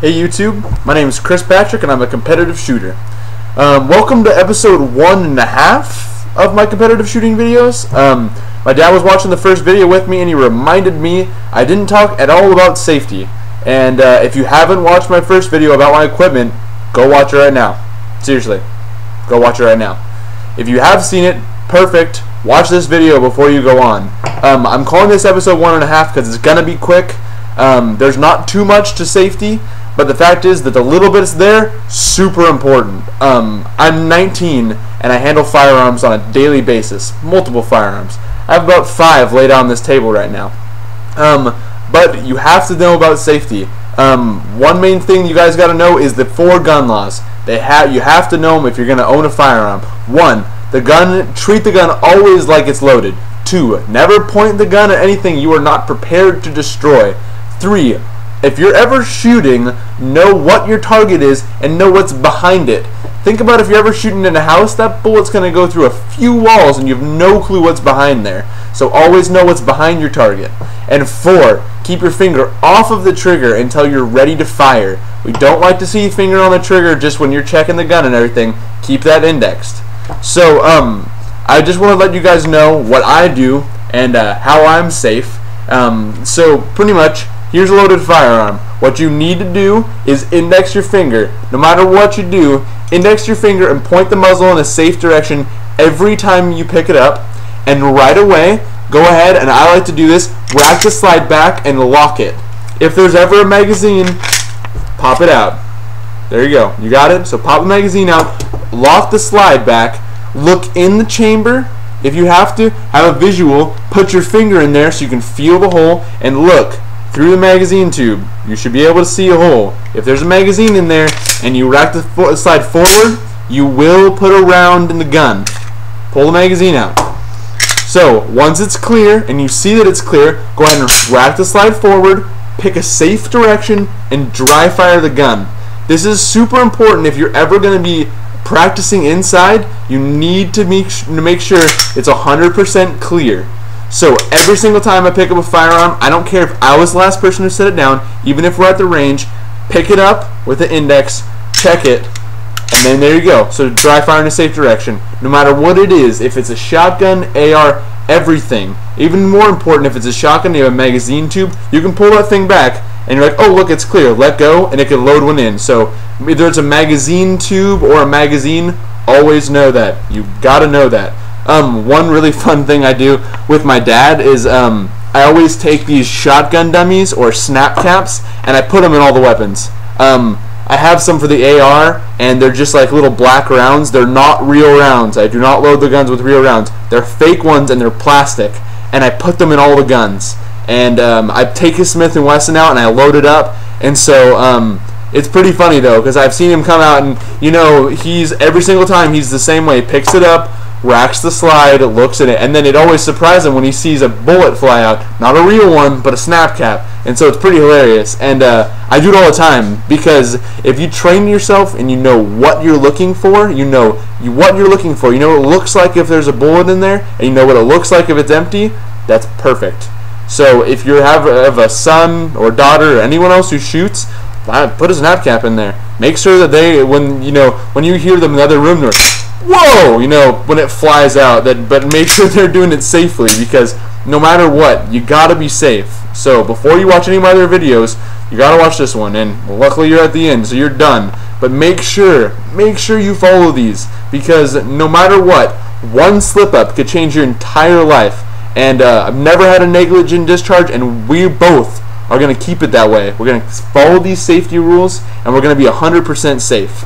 Hey YouTube, my name is Chris Patrick and I'm a competitive shooter. Welcome to episode 1.5 of my competitive shooting videos. My dad was watching the first video with me and he reminded me I didn't talk at all about safety. And if you haven't watched my first video about my equipment, go watch it right now. Seriously, go watch it right now. If you have seen it, perfect. Watch this video before you go on. I'm calling this episode 1.5 because it's gonna be quick. There's not too much to safety, but the fact is that the little bits there, super important. I'm 19 and I handle firearms on a daily basis, multiple firearms. I have about 5 laid out on this table right now. But you have to know about safety. One main thing you guys got to know is the 4 gun laws. You have to know them if you're going to own a firearm. 1, treat the gun always like it's loaded. 2, never point the gun at anything you are not prepared to destroy. 3, if you're ever shooting, know what your target is and know what's behind it. Think about if you're ever shooting in a house, that bullet's going to go through a few walls and you have no clue what's behind there. So always know what's behind your target. And 4, keep your finger off of the trigger until you're ready to fire. We don't like to see your finger on the trigger just when you're checking the gun and everything. Keep that indexed. So I just want to let you guys know what I do and how I'm safe. So pretty much, here's a loaded firearm. What you need to do is index your finger. No matter what you do, index your finger and point the muzzle in a safe direction every time you pick it up. And right away, go ahead, and I like to do this, rack the slide back and lock it. If there's ever a magazine, pop it out. There you go. You got it? So pop the magazine out, lock the slide back, look in the chamber. If you have to, have a visual, put your finger in there so you can feel the hole and look through the magazine tube. You should be able to see a hole. If there's a magazine in there and you rack the slide forward, you will put a round in the gun. Pull the magazine out. So once it's clear and you see that it's clear, go ahead and rack the slide forward, pick a safe direction, and dry fire the gun. This is super important. If you're ever going to be practicing inside, you need to make sure it's 100% clear. So every single time I pick up a firearm, I don't care if I was the last person to set it down, even if we're at the range, pick it up with the index, check it, and then there you go. So dry fire in a safe direction. No matter what it is, if it's a shotgun, AR, everything. Even more important, if it's a shotgun, you have a magazine tube, you can pull that thing back, and you're like, oh look, it's clear, let go, and it can load one in. So either it's a magazine tube or a magazine, always know that. You gotta know that. One really fun thing I do with my dad is I always take these shotgun dummies or snap caps and I put them in all the weapons. I have some for the AR and they're just like little black rounds. They're not real rounds. I do not load the guns with real rounds. They're fake ones and they're plastic, and I put them in all the guns. And I take a Smith & Wesson out and I load it up, and so it's pretty funny though, because I've seen him come out and, you know, every single time he's the same way. Picks it up, racks the slide, looks at it, and then it always surprises him when he sees a bullet fly out. Not a real one, but a snap cap. And so it's pretty hilarious. And I do it all the time, because if you train yourself and you know what you're looking for, you know what you're looking for, you know what it looks like if there's a bullet in there, and you know what it looks like if it's empty, that's perfect. So if you have a son or daughter or anyone else who shoots, put a snap cap in there. Make sure that when you hear them in the other room, they're whoa, when it flies out. But make sure they're doing it safely, because no matter what, you gotta be safe. So before you watch any of my other videos, you gotta watch this one, and luckily you're at the end, so you're done. But make sure you follow these, because no matter what, one slip up could change your entire life. And I've never had a negligent discharge, and we both are going to keep it that way. We're going to follow these safety rules, and we're going to be 100% safe.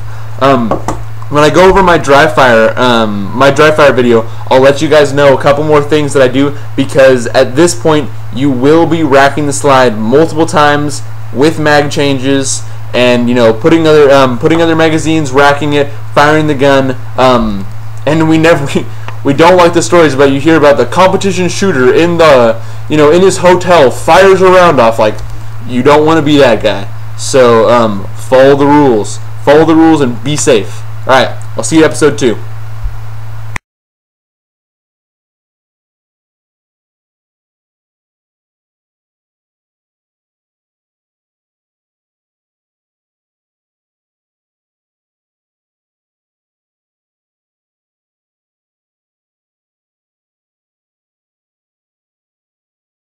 When I go over my dry fire video, I'll let you guys know a couple more things that I do, because at this point you will be racking the slide multiple times with mag changes, and putting other magazines, racking it, firing the gun, and we don't like the stories about you hear about the competition shooter in the in his hotel fires a round off. Like, you don't want to be that guy. So follow the rules and be safe. Alright, I'll see you in episode 2.